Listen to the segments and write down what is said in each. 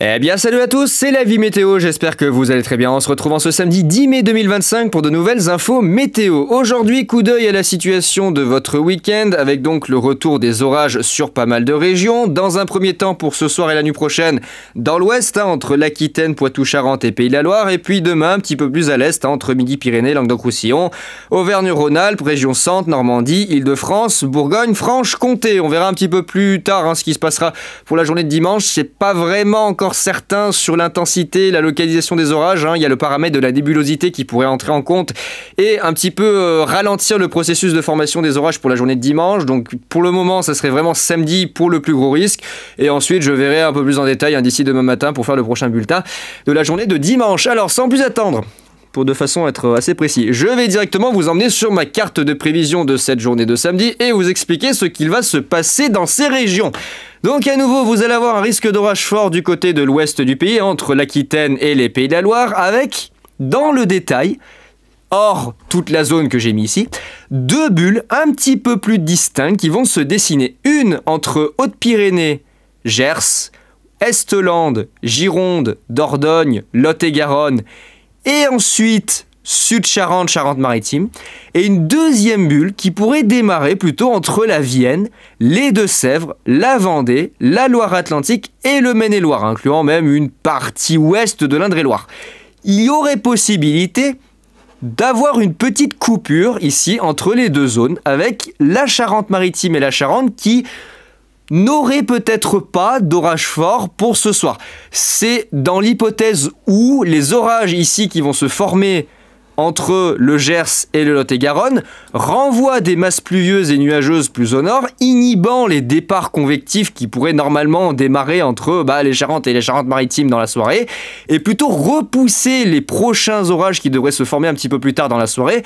Eh bien salut à tous, c'est la vie météo, j'espère que vous allez très bien. On se retrouve en ce samedi 10 mai 2025 pour de nouvelles infos météo. Aujourd'hui, coup d'œil à la situation de votre week-end avec donc le retour des orages sur pas mal de régions. Dans un premier temps pour ce soir et la nuit prochaine dans l'ouest, entre l'Aquitaine, Poitou-Charentes et Pays de la Loire. Et puis demain un petit peu plus à l'est, entre Midi-Pyrénées, Languedoc-Roussillon, Auvergne-Rhône-Alpes, région centre, Normandie, Île-de-France, Bourgogne-Franche-Comté. On verra un petit peu plus tard ce qui se passera pour la journée de dimanche. C'est pas vraiment encore certain sur l'intensité, la localisation des orages. Il y a le paramètre de la nébulosité qui pourrait entrer en compte et un petit peu ralentir le processus de formation des orages pour la journée de dimanche. Donc pour le moment, ça serait vraiment samedi pour le plus gros risque. Et ensuite, je verrai un peu plus en détail d'ici demain matin pour faire le prochain bulletin de la journée de dimanche. Alors, sans plus attendre, pour de façon à être assez précis, je vais directement vous emmener sur ma carte de prévision de cette journée de samedi et vous expliquer ce qu'il va se passer dans ces régions. Donc à nouveau, vous allez avoir un risque d'orage fort du côté de l'ouest du pays, entre l'Aquitaine et les Pays de la Loire, avec, dans le détail, hors toute la zone que j'ai mis ici, deux bulles un petit peu plus distinctes qui vont se dessiner. Une entre Hautes-Pyrénées, Gers, Est-Lande, Gironde, Dordogne, Lot-et-Garonne, et ensuite Sud-Charente, Charente-Maritime, et une deuxième bulle qui pourrait démarrer plutôt entre la Vienne, les Deux-Sèvres, la Vendée, la Loire-Atlantique et le Maine-et-Loire, incluant même une partie ouest de l'Indre-et-Loire. Il y aurait possibilité d'avoir une petite coupure ici entre les deux zones, avec la Charente-Maritime et la Charente qui n'aurait peut-être pas d'orage fort pour ce soir. C'est dans l'hypothèse où les orages ici qui vont se former entre le Gers et le Lot-et-Garonne renvoient des masses pluvieuses et nuageuses plus au nord, inhibant les départs convectifs qui pourraient normalement démarrer entre les Charentes et les Charentes-Maritimes dans la soirée, et plutôt repousser les prochains orages qui devraient se former un petit peu plus tard dans la soirée,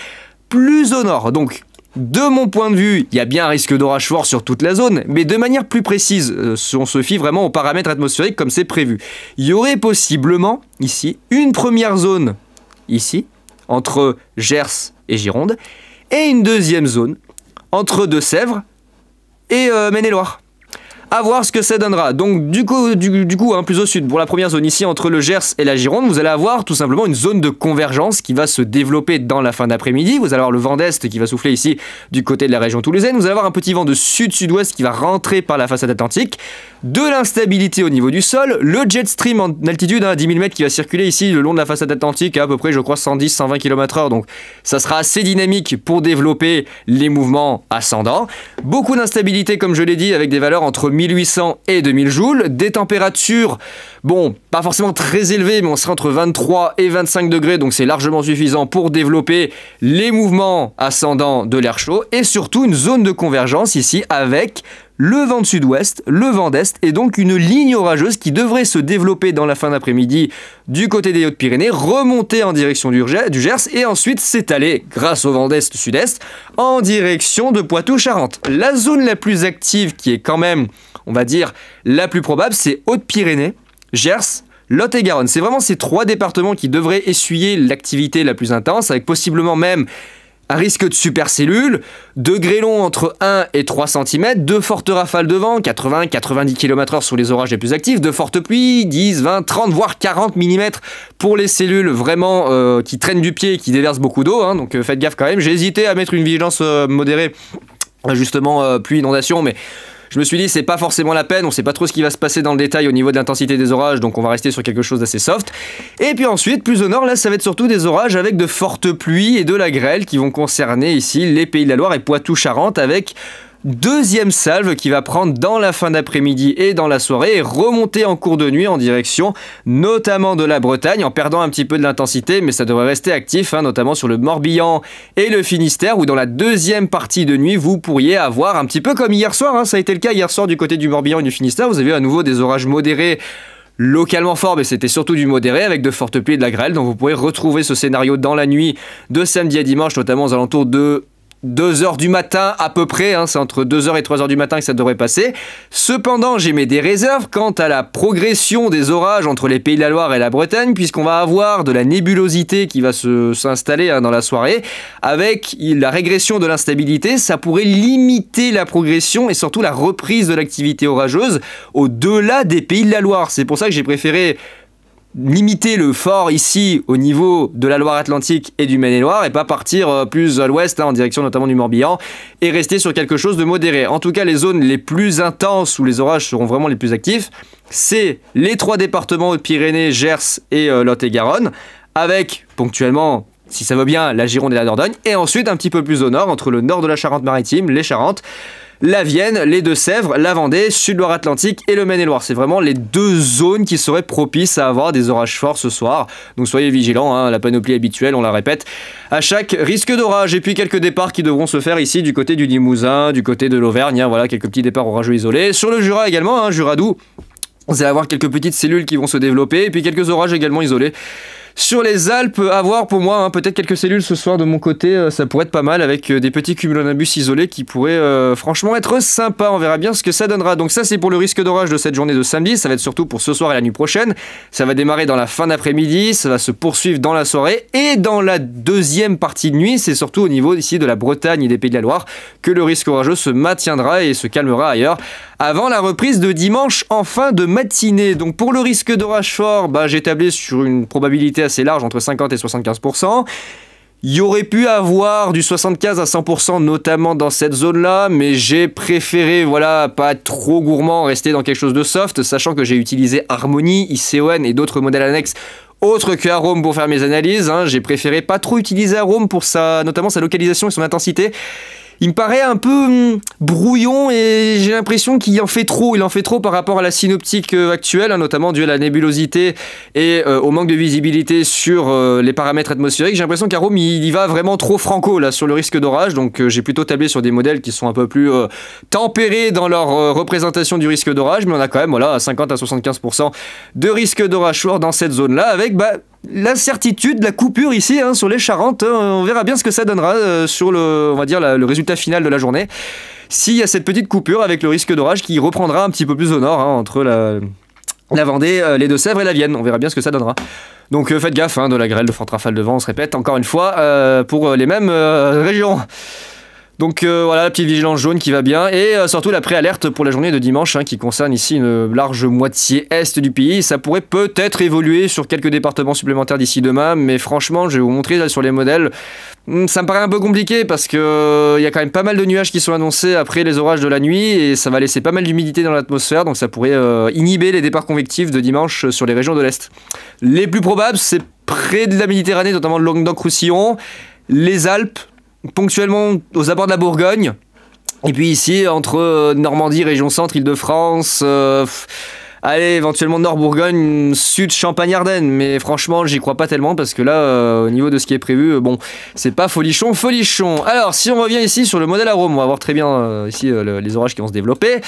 plus au nord. Donc, de mon point de vue, il y a bien un risque d'orage fort sur toute la zone, mais de manière plus précise, on se fie vraiment aux paramètres atmosphériques comme c'est prévu. Il y aurait possiblement, ici, une première zone, ici, entre Gers et Gironde, et une deuxième zone, entre Deux-Sèvres et Maine-et-Loire. À voir ce que ça donnera. Donc du coup, plus au sud, pour la première zone ici entre le Gers et la Gironde, vous allez avoir tout simplement une zone de convergence qui va se développer dans la fin d'après-midi. Vous allez avoir le vent d'est qui va souffler ici du côté de la région toulousaine. Vous allez avoir un petit vent de sud-sud-ouest qui va rentrer par la façade atlantique. De l'instabilité au niveau du sol, le jet stream en altitude à 10 000 mètres qui va circuler ici le long de la façade atlantique à peu près, je crois, 110-120 km/h. Donc ça sera assez dynamique pour développer les mouvements ascendants. Beaucoup d'instabilité, comme je l'ai dit, avec des valeurs entre 1800 et 2000 joules, des températures, pas forcément très élevées, mais on sera entre 23 et 25 degrés, donc c'est largement suffisant pour développer les mouvements ascendants de l'air chaud, et surtout une zone de convergence ici avec le vent de sud-ouest, le vent d'est, et donc une ligne orageuse qui devrait se développer dans la fin d'après-midi du côté des Hautes-Pyrénées, remonter en direction du Gers, et ensuite s'étaler, grâce au vent d'est-sud-est, en direction de Poitou-Charentes. La zone la plus active, qui est quand même, on va dire, la plus probable, c'est Hautes-Pyrénées, Gers, Lot-et-Garonne. C'est vraiment ces trois départements qui devraient essuyer l'activité la plus intense, avec possiblement même un risque de supercellule, de grêlons entre 1 et 3 cm, de fortes rafales de vent, 80-90 km/h sur les orages les plus actifs, de fortes pluies, 10, 20, 30, voire 40 mm pour les cellules vraiment qui traînent du pied et qui déversent beaucoup d'eau. Donc faites gaffe quand même. J'ai hésité à mettre une vigilance modérée, justement pluie, inondation, mais je me suis dit, c'est pas forcément la peine, on sait pas trop ce qui va se passer dans le détail au niveau de l'intensité des orages, donc on va rester sur quelque chose d'assez soft. Et puis ensuite, plus au nord, là, ça va être surtout des orages avec de fortes pluies et de la grêle qui vont concerner ici les Pays de la Loire et Poitou-Charentes, avec deuxième salve qui va prendre dans la fin d'après-midi et dans la soirée et remonter en cours de nuit en direction notamment de la Bretagne, en perdant un petit peu de l'intensité, mais ça devrait rester actif, notamment sur le Morbihan et le Finistère, où dans la deuxième partie de nuit, vous pourriez avoir un petit peu comme hier soir, ça a été le cas hier soir du côté du Morbihan et du Finistère, vous avez à nouveau des orages modérés, localement forts, mais c'était surtout du modéré avec de fortes pluies et de la grêle, donc vous pourrez retrouver ce scénario dans la nuit de samedi à dimanche, notamment aux alentours de 2 heures du matin à peu près, hein, c'est entre 2 heures et 3 heures du matin que ça devrait passer. Cependant, j'émets des réserves quant à la progression des orages entre les Pays de la Loire et la Bretagne, puisqu'on va avoir de la nébulosité qui va s'installer dans la soirée. Avec la régression de l'instabilité, ça pourrait limiter la progression et surtout la reprise de l'activité orageuse au-delà des Pays de la Loire. C'est pour ça que j'ai préféré limiter le fort ici au niveau de la Loire-Atlantique et du Maine-et-Loire et pas partir plus à l'ouest, hein, en direction notamment du Morbihan, et rester sur quelque chose de modéré. En tout cas, les zones les plus intenses où les orages seront vraiment les plus actifs, c'est les 3 départements Hautes-Pyrénées, Gers et Lot-et-Garonne, avec ponctuellement, si ça va bien, la Gironde et la Dordogne, et ensuite un petit peu plus au nord, entre le nord de la Charente-Maritime, les Charentes, la Vienne, les Deux-Sèvres, la Vendée, Sud-Loire-Atlantique et le Maine-et-Loire. C'est vraiment les 2 zones qui seraient propices à avoir des orages forts ce soir. Donc soyez vigilants, hein, la panoplie habituelle, on la répète, à chaque risque d'orage. Et puis quelques départs qui devront se faire ici du côté du Limousin, du côté de l'Auvergne, hein, voilà, quelques petits départs orageux isolés. Sur le Jura également, hein, Jura doux, vous allez avoir quelques petites cellules qui vont se développer et puis quelques orages également isolés. Sur les Alpes, à voir pour moi, hein, peut-être quelques cellules ce soir de mon côté, ça pourrait être pas mal avec des petits cumulonimbus isolés qui pourraient franchement être sympas. On verra bien ce que ça donnera. Donc ça, c'est pour le risque d'orage de cette journée de samedi. Ça va être surtout pour ce soir et la nuit prochaine. Ça va démarrer dans la fin d'après-midi, ça va se poursuivre dans la soirée et dans la deuxième partie de nuit. C'est surtout au niveau ici de la Bretagne et des Pays de la Loire que le risque orageux se maintiendra et se calmera ailleurs avant la reprise de dimanche en fin de matinée. Donc pour le risque d'orage fort, j'ai tablé sur une probabilité assez large, entre 50 et 75%. Il y aurait pu avoir du 75 à 100% notamment dans cette zone-là, mais j'ai préféré, voilà, pas être trop gourmand, rester dans quelque chose de soft, sachant que j'ai utilisé Harmony, ICON et d'autres modèles annexes autre que Arome pour faire mes analyses. Hein. J'ai préféré pas trop utiliser Arome pour notamment sa localisation et son intensité. Il me paraît un peu brouillon et j'ai l'impression qu'il en fait trop. Il en fait trop par rapport à la synoptique actuelle, hein, notamment dû à la nébulosité et au manque de visibilité sur les paramètres atmosphériques. J'ai l'impression qu'Arome, il y va vraiment trop franco là sur le risque d'orage. Donc j'ai plutôt tablé sur des modèles qui sont un peu plus tempérés dans leur représentation du risque d'orage. Mais on a quand même voilà, 50 à 75% de risque d'orage fort dans cette zone-là avec l'incertitude, la coupure ici hein, sur les Charentes. On verra bien ce que ça donnera sur le résultat final de la journée. S'il y a cette petite coupure avec le risque d'orage qui reprendra un petit peu plus au nord, hein, entre la Vendée, les Deux-Sèvres et la Vienne. On verra bien ce que ça donnera. Donc faites gaffe, hein, de la grêle, de fortes rafales de vent, on se répète encore une fois, pour les mêmes régions. Donc voilà, la petite vigilance jaune qui va bien et surtout la préalerte pour la journée de dimanche hein, qui concerne ici une large moitié est du pays. Ça pourrait peut-être évoluer sur quelques départements supplémentaires d'ici demain, mais franchement, je vais vous montrer là, sur les modèles. Ça me paraît un peu compliqué parce que y a quand même pas mal de nuages qui sont annoncés après les orages de la nuit et ça va laisser pas mal d'humidité dans l'atmosphère, donc ça pourrait inhiber les départs convectifs de dimanche sur les régions de l'Est. Les plus probables, c'est près de la Méditerranée, notamment le Languedoc-Roussillon, les Alpes, ponctuellement aux abords de la Bourgogne, et puis ici entre Normandie, région centre, Île-de-France, allez, éventuellement Nord-Bourgogne, Sud, Champagne-Ardenne, mais franchement j'y crois pas tellement parce que là au niveau de ce qui est prévu, bon c'est pas folichon. Alors si on revient ici sur le modèle Arome, on va voir très bien ici les orages qui vont se développer.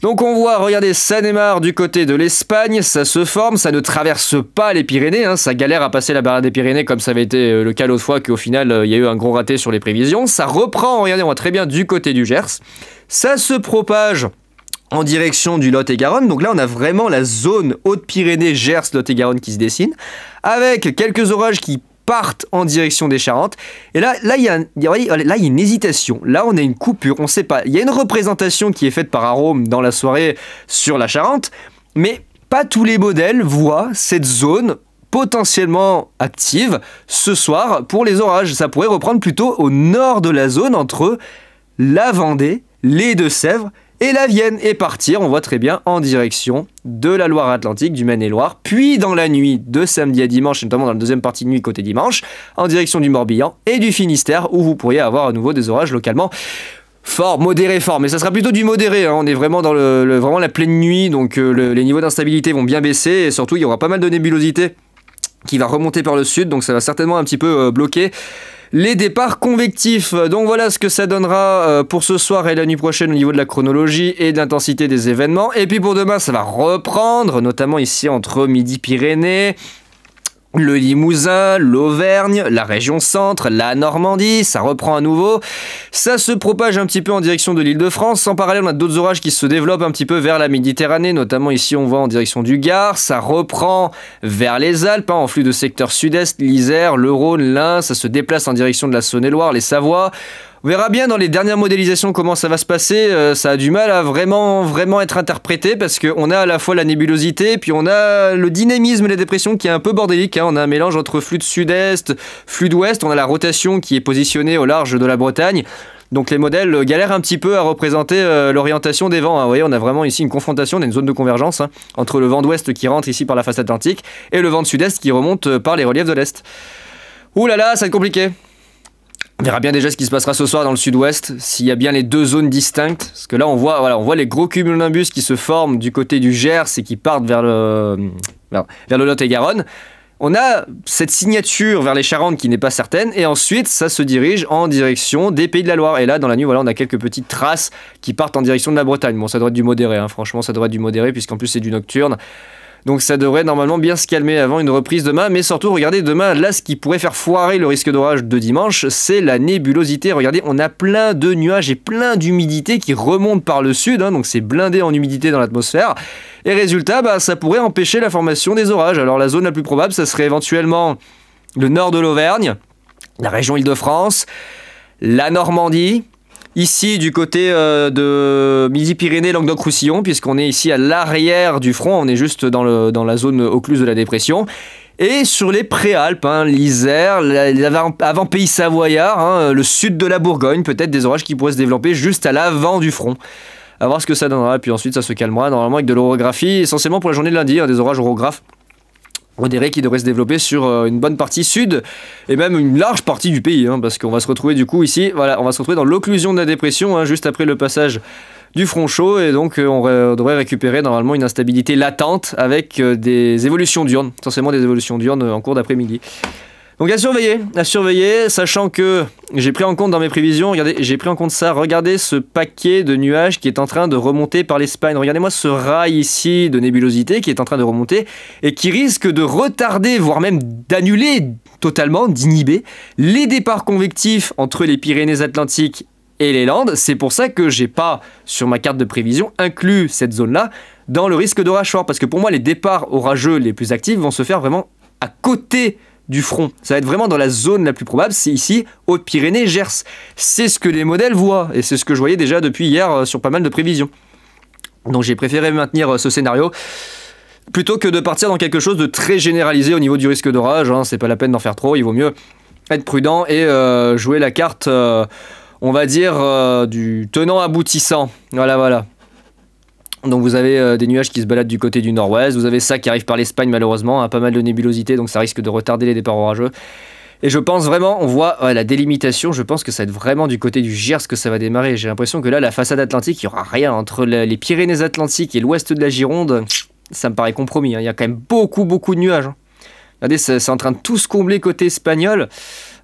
Donc on voit, regardez, ça démarre du côté de l'Espagne, ça se forme, ça ne traverse pas les Pyrénées, hein, ça galère à passer la barrière des Pyrénées comme ça avait été le cas l'autre fois qu'au final il y a eu un gros raté sur les prévisions. Ça reprend, regardez, on voit très bien du côté du Gers, ça se propage en direction du Lot-et-Garonne. Donc là, on a vraiment la zone Haute-Pyrénées, Gers, Lot-et-Garonne qui se dessine, avec quelques orages qui partent en direction des Charentes. Et là il y a une hésitation. Là, on a une coupure, on ne sait pas. Il y a une représentation qui est faite par Arome dans la soirée sur la Charente, mais pas tous les modèles voient cette zone potentiellement active ce soir pour les orages. Ça pourrait reprendre plutôt au nord de la zone entre la Vendée, les Deux-Sèvres et la Vienne, et partir, on voit très bien, en direction de la Loire-Atlantique, du Maine-et-Loire, puis dans la nuit de samedi à dimanche, notamment dans la deuxième partie de nuit côté dimanche, en direction du Morbihan et du Finistère, où vous pourriez avoir à nouveau des orages localement fort, modéré, fort, mais ça sera plutôt du modéré, hein. On est vraiment dans vraiment la pleine nuit, donc les niveaux d'instabilité vont bien baisser, et surtout il y aura pas mal de nébulosité qui va remonter par le sud, donc ça va certainement un petit peu bloquer les départs convectifs. Donc voilà ce que ça donnera pour ce soir et la nuit prochaine au niveau de la chronologie et de l'intensité des événements. Et puis pour demain, ça va reprendre, notamment ici entre Midi-Pyrénées, le Limousin, l'Auvergne, la région centre, la Normandie, ça reprend à nouveau. Ça se propage un petit peu en direction de l'Île-de-France. En parallèle, on a d'autres orages qui se développent un petit peu vers la Méditerranée, notamment ici on voit en direction du Gard. Ça reprend vers les Alpes, en flux de secteur sud-est, l'Isère, le Rhône, l'Ain. Ça se déplace en direction de la Saône-et-Loire, les Savoies. On verra bien dans les dernières modélisations comment ça va se passer. Ça a du mal à vraiment être interprété parce qu'on a à la fois la nébulosité, puis on a le dynamisme et la dépression qui est un peu bordélique. On a un mélange entre flux de sud-est, flux d'ouest. On a la rotation qui est positionnée au large de la Bretagne. Donc les modèles galèrent un petit peu à représenter l'orientation des vents. Vous voyez, on a vraiment ici une confrontation, une zone de convergence entre le vent d'ouest qui rentre ici par la face atlantique et le vent de sud-est qui remonte par les reliefs de l'est. Ouh là là, ça va être compliqué. On verra bien déjà ce qui se passera ce soir dans le sud-ouest, s'il y a bien les deux zones distinctes. Parce que là, on voit les gros cumulonimbus qui se forment du côté du Gers et qui partent vers le Lot-et-Garonne. On a cette signature vers les Charentes qui n'est pas certaine. Et ensuite, ça se dirige en direction des Pays de la Loire. Et là, dans la nuit, on a quelques petites traces qui partent en direction de la Bretagne. Bon, ça devrait être du modéré. Franchement, ça devrait être du modéré puisqu'en plus, c'est du nocturne. Donc ça devrait normalement bien se calmer avant une reprise demain. Mais surtout, regardez, demain, là, ce qui pourrait faire foirer le risque d'orage de dimanche, c'est la nébulosité. Regardez, on a plein de nuages et plein d'humidité qui remontent par le sud. Donc c'est blindé en humidité dans l'atmosphère. Et résultat, ça pourrait empêcher la formation des orages. Alors la zone la plus probable, ça serait éventuellement le nord de l'Auvergne, la région Île-de-France, la Normandie. Ici, du côté de Midi-Pyrénées, Languedoc-Roussillon, puisqu'on est ici à l'arrière du front, on est juste dans la zone occluse de la dépression. Et sur les Préalpes, l'Isère, avant Pays Savoyard, le sud de la Bourgogne, peut-être des orages qui pourraient se développer juste à l'avant du front. À voir ce que ça donnera, et puis ensuite ça se calmera normalement avec de l'orographie, essentiellement pour la journée de lundi, des orages orographes modérés qui devraient se développer sur une bonne partie sud et même une large partie du pays, parce qu'on va se retrouver du coup ici, on va se retrouver dans l'occlusion de la dépression juste après le passage du front chaud et donc on devrait récupérer normalement une instabilité latente avec des évolutions diurnes, essentiellement des évolutions diurnes en cours d'après-midi. Donc à surveiller, sachant que j'ai pris en compte dans mes prévisions, regardez ce paquet de nuages qui est en train de remonter par l'Espagne. Regardez-moi ce rail ici de nébulosité qui est en train de remonter et qui risque de retarder, voire même d'annuler totalement, d'inhiber les départs convectifs entre les Pyrénées-Atlantiques et les Landes. C'est pour ça que j'ai pas, sur ma carte de prévision, inclus cette zone-là dans le risque d'orage fort. Parce que pour moi, les départs orageux les plus actifs vont se faire vraiment à côté du front. Ça va être vraiment dans la zone la plus probable, c'est ici, Hautes-Pyrénées, Gers. C'est ce que les modèles voient, et c'est ce que je voyais déjà depuis hier sur pas mal de prévisions. Donc j'ai préféré maintenir ce scénario, plutôt que de partir dans quelque chose de très généralisé au niveau du risque d'orage. C'est pas la peine d'en faire trop, il vaut mieux être prudent et jouer la carte, on va dire, du tenant aboutissant. Voilà. Donc vous avez des nuages qui se baladent du côté du nord-ouest, vous avez ça qui arrive par l'Espagne malheureusement, pas mal de nébulosité, donc ça risque de retarder les départs orageux. Et je pense vraiment, on voit la délimitation, je pense que ça va être vraiment du côté du Gers que ça va démarrer. J'ai l'impression que là, la façade atlantique, il n'y aura rien entre les Pyrénées-Atlantiques et l'ouest de la Gironde, ça me paraît compromis. Il y a quand même beaucoup de nuages. Regardez, c'est en train de tout se combler côté espagnol.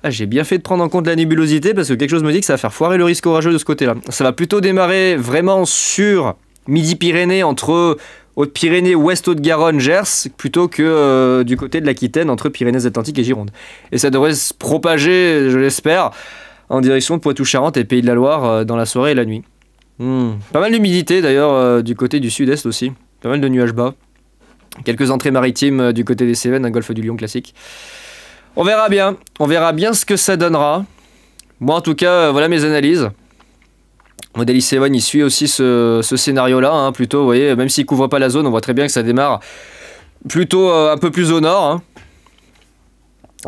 J'ai bien fait de prendre en compte la nébulosité parce que quelque chose me dit que ça va faire foirer le risque orageux de ce côté-là. Ça va plutôt démarrer vraiment sur Midi-Pyrénées, entre Haute-Pyrénées, Ouest-Haute-Garonne, Gers, plutôt que du côté de l'Aquitaine, entre Pyrénées-Atlantiques et Gironde. Et ça devrait se propager, je l'espère, en direction de Poitou-Charentes et Pays de la Loire dans la soirée et la nuit. Pas mal d'humidité d'ailleurs du côté du sud-est aussi, pas mal de nuages bas. Quelques entrées maritimes du côté des Cévennes, un golfe du Lion classique. On verra bien ce que ça donnera. Moi en tout cas, voilà mes analyses. Model i7 il suit aussi ce scénario-là, plutôt, vous voyez, même s'il ne couvre pas la zone, on voit très bien que ça démarre plutôt un peu plus au nord,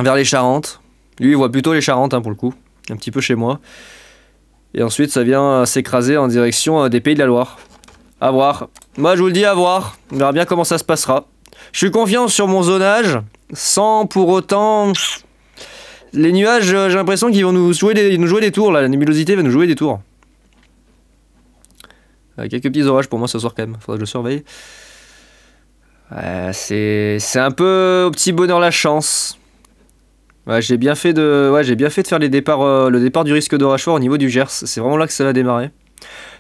vers les Charentes. Lui, il voit plutôt les Charentes, pour le coup, un petit peu chez moi. Et ensuite, ça vient s'écraser en direction des Pays de la Loire. À voir. Moi, je vous le dis, à voir. On verra bien comment ça se passera. Je suis confiant sur mon zonage, sans pour autant... Les nuages, j'ai l'impression qu'ils vont nous jouer des tours, là. La nébulosité va nous jouer des tours. Quelques petits orages pour moi ce soir quand même, faudra que je surveille. C'est un peu au petit bonheur la chance. J'ai bien fait de faire le départ du risque d'orage fort au niveau du Gers. C'est vraiment là que ça va démarrer.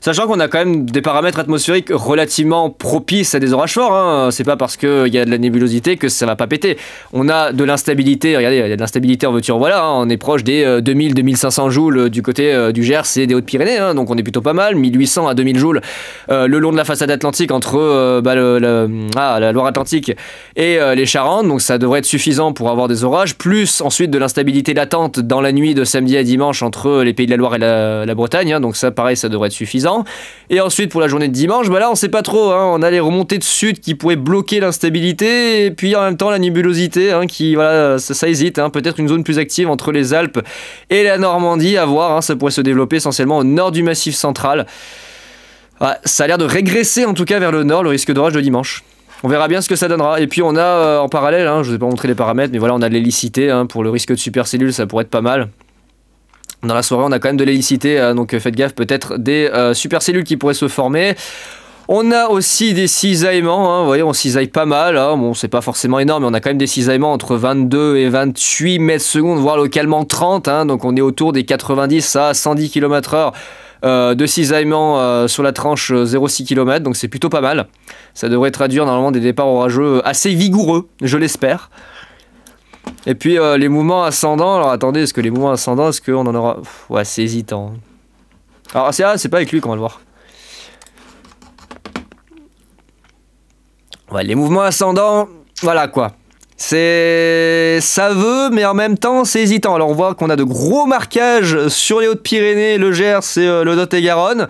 Sachant qu'on a quand même des paramètres atmosphériques relativement propices à des orages forts, hein. C'est pas parce qu'il y a de la nébulosité que ça va pas péter. On a de l'instabilité, regardez, il y a de l'instabilité en voiture, voilà, hein. On est proche des 2000-2500 joules du côté du Gers et des Hautes-Pyrénées, hein. Donc on est plutôt pas mal, 1800 à 2000 joules le long de la façade atlantique entre la Loire-Atlantique et les Charentes, donc ça devrait être suffisant pour avoir des orages, plus ensuite de l'instabilité latente dans la nuit de samedi à dimanche entre les Pays de la Loire et la Bretagne, hein. Donc ça pareil, ça devrait être suffisant. Et ensuite pour la journée de dimanche, bah là on sait pas trop, hein. On a les remontées de sud qui pourraient bloquer l'instabilité, et puis en même temps la nébulosité, hein, qui voilà, ça hésite, hein. Peut-être une zone plus active entre les Alpes et la Normandie, à voir, hein. Ça pourrait se développer essentiellement au nord du Massif central. Ouais, ça a l'air de régresser en tout cas vers le nord, le risque d'orage de dimanche. On verra bien ce que ça donnera. Et puis on a en parallèle, hein, je ne vous ai pas montré les paramètres, mais voilà, on a de l'hélicité, hein, pour le risque de supercellules, ça pourrait être pas mal. Dans la soirée, on a quand même de l'hélicité, donc faites gaffe, peut-être des supercellules qui pourraient se former. On a aussi des cisaillements, hein, vous voyez, on cisaille pas mal, hein. Bon, c'est pas forcément énorme, mais on a quand même des cisaillements entre 22 et 28 mètres secondes, voire localement 30, hein, donc on est autour des 90 à 110 km/h. De cisaillement sur la tranche 0,6 km, donc c'est plutôt pas mal. Ça devrait traduire normalement des départs orageux assez vigoureux, je l'espère. Et puis les mouvements ascendants, alors attendez, est-ce que les mouvements ascendants, est-ce qu'on en aura... Ouais, c'est hésitant. Alors c'est pas avec lui qu'on va le voir. Ouais, les mouvements ascendants, voilà quoi. Ça veut, mais en même temps, c'est hésitant. Alors, on voit qu'on a de gros marquages sur les Hautes-Pyrénées, le Gers et le Lot-et-Garonne.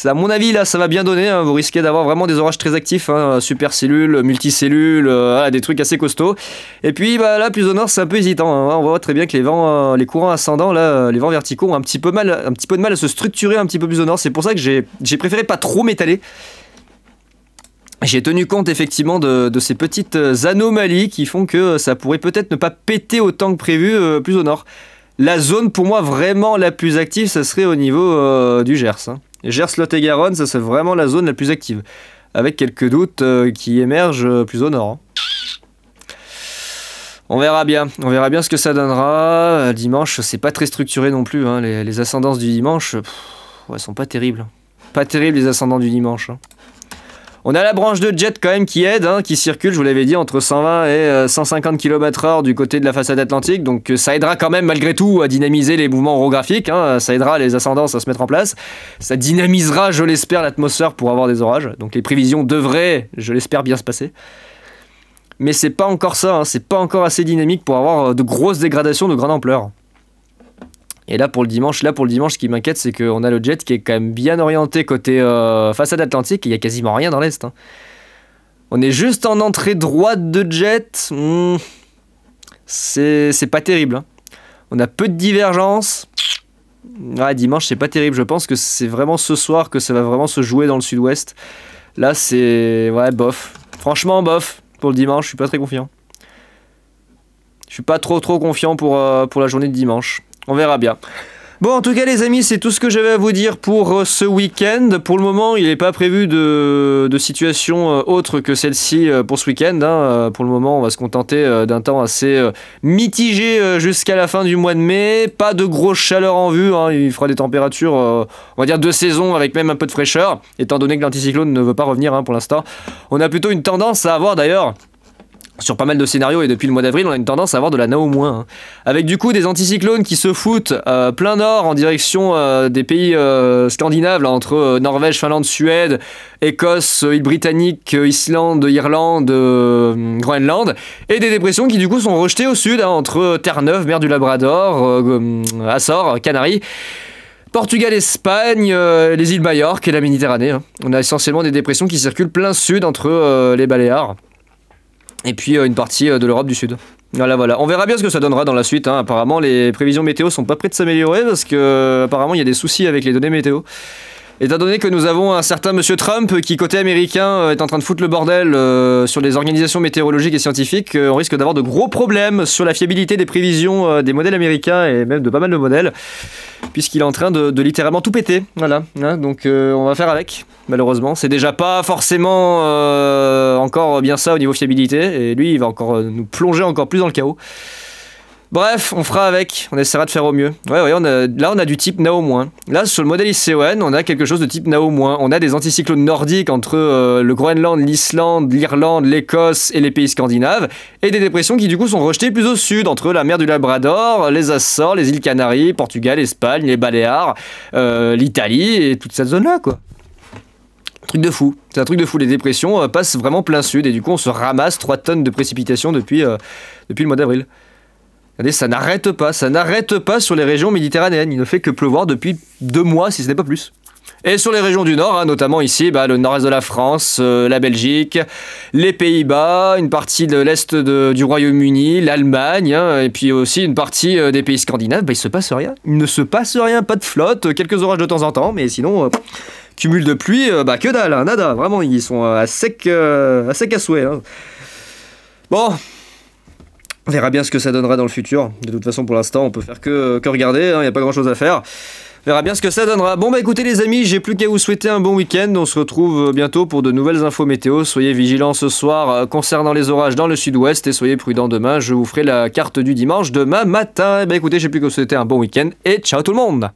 À mon avis, là, ça va bien donner, hein. Vous risquez d'avoir vraiment des orages très actifs, hein. Supercellules, multicellules, voilà, des trucs assez costauds. Et puis, bah, là, plus au nord, c'est un peu hésitant, hein. On voit très bien que les vents, les courants ascendants, là, les vents verticaux ont un petit peu de mal à se structurer un petit peu plus au nord. C'est pour ça que j'ai préféré pas trop m'étaler. J'ai tenu compte effectivement de ces petites anomalies qui font que ça pourrait peut-être ne pas péter autant que prévu plus au nord. La zone pour moi vraiment la plus active, ça serait au niveau du Gers, hein. Gers, Lot et Garonne, ça serait vraiment la zone la plus active. Avec quelques doutes qui émergent plus au nord, hein. On verra bien ce que ça donnera. Dimanche, c'est pas très structuré non plus, hein. Les ascendances du dimanche, ouais, sont pas terribles. Pas terribles les ascendants du dimanche, hein. On a la branche de jet quand même qui aide, hein, qui circule, je vous l'avais dit, entre 120 et 150 km/h du côté de la façade atlantique. Donc ça aidera quand même malgré tout à dynamiser les mouvements orographiques, hein. Ça aidera les ascendances à se mettre en place. Ça dynamisera, je l'espère, l'atmosphère pour avoir des orages. Donc les prévisions devraient, je l'espère, bien se passer. Mais c'est pas encore ça, hein, c'est pas encore assez dynamique pour avoir de grosses dégradations de grande ampleur. Et là pour le dimanche, ce qui m'inquiète, c'est qu'on a le jet qui est quand même bien orienté côté façade atlantique, et il n'y a quasiment rien dans l'est, hein. On est juste en entrée droite de jet, c'est pas terrible, hein. On a peu de divergence. Ouais, dimanche c'est pas terrible, je pense que c'est vraiment ce soir que ça va vraiment se jouer dans le sud-ouest. Là c'est... ouais, bof. Franchement bof, pour le dimanche, je suis pas très confiant. Je suis pas trop confiant pour la journée de dimanche. On verra bien. Bon, en tout cas les amis, c'est tout ce que j'avais à vous dire pour ce week-end. Pour le moment, il n'est pas prévu de situation autre que celle-ci pour ce week-end, hein. Pour le moment, on va se contenter d'un temps assez mitigé jusqu'à la fin du mois de mai. Pas de grosse chaleur en vue, hein. Il fera des températures, on va dire de saison, avec même un peu de fraîcheur, étant donné que l'anticyclone ne veut pas revenir, hein, pour l'instant. On a plutôt une tendance à avoir d'ailleurs... sur pas mal de scénarios, et depuis le mois d'avril, on a une tendance à avoir de la nao moins, hein. Avec du coup des anticyclones qui se foutent plein nord en direction des pays scandinaves, là, entre Norvège, Finlande, Suède, Écosse, îles Britanniques, Islande, Irlande, Groenland, et des dépressions qui du coup sont rejetées au sud, hein, entre Terre-Neuve, mer du Labrador, Açores, Canaries, Portugal, Espagne, les îles Majorques et la Méditerranée, hein. On a essentiellement des dépressions qui circulent plein sud entre les Baléares et puis une partie de l'Europe du Sud. Voilà. On verra bien ce que ça donnera dans la suite, hein. Apparemment, les prévisions météo sont pas prêtes de s'améliorer parce que apparemment il y a des soucis avec les données météo. Étant donné que nous avons un certain monsieur Trump qui, côté américain, est en train de foutre le bordel sur les organisations météorologiques et scientifiques, on risque d'avoir de gros problèmes sur la fiabilité des prévisions des modèles américains et même de pas mal de modèles, puisqu'il est en train de littéralement tout péter. Voilà, hein, donc on va faire avec, malheureusement. C'est déjà pas forcément encore bien ça au niveau fiabilité, et lui il va encore nous plonger encore plus dans le chaos. Bref, on fera avec, on essaiera de faire au mieux. Ouais, là on a du type Nao-. Là, sur le modèle ICON, on a quelque chose de type Nao-. On a des anticyclones nordiques entre le Groenland, l'Islande, l'Irlande, l'Écosse et les pays scandinaves, et des dépressions qui du coup sont rejetées plus au sud, entre la mer du Labrador, les Açores, les îles Canaries, Portugal, Espagne, les Baléares, l'Italie et toute cette zone-là, quoi. Truc de fou, c'est un truc de fou, les dépressions passent vraiment plein sud, et du coup on se ramasse 3 tonnes de précipitations depuis le mois d'avril. Regardez, ça n'arrête pas sur les régions méditerranéennes. Il ne fait que pleuvoir depuis 2 mois, si ce n'est pas plus. Et sur les régions du nord, notamment ici, le nord-est de la France, la Belgique, les Pays-Bas, une partie de l'est du Royaume-Uni, l'Allemagne, et puis aussi une partie des pays scandinaves, il se passe rien. Il ne se passe rien, pas de flotte, quelques orages de temps en temps, mais sinon, cumul de pluie, que dalle, nada. Vraiment, ils sont à sec à souhait. Bon. On verra bien ce que ça donnera dans le futur. De toute façon, pour l'instant, on peut faire que regarder, il n'y a pas grand-chose à faire. On verra bien ce que ça donnera. Bon, écoutez les amis, j'ai plus qu'à vous souhaiter un bon week-end. On se retrouve bientôt pour de nouvelles infos météo. Soyez vigilants ce soir concernant les orages dans le sud-ouest et soyez prudents demain. Je vous ferai la carte du dimanche demain matin. Écoutez, j'ai plus qu'à vous souhaiter un bon week-end et ciao tout le monde!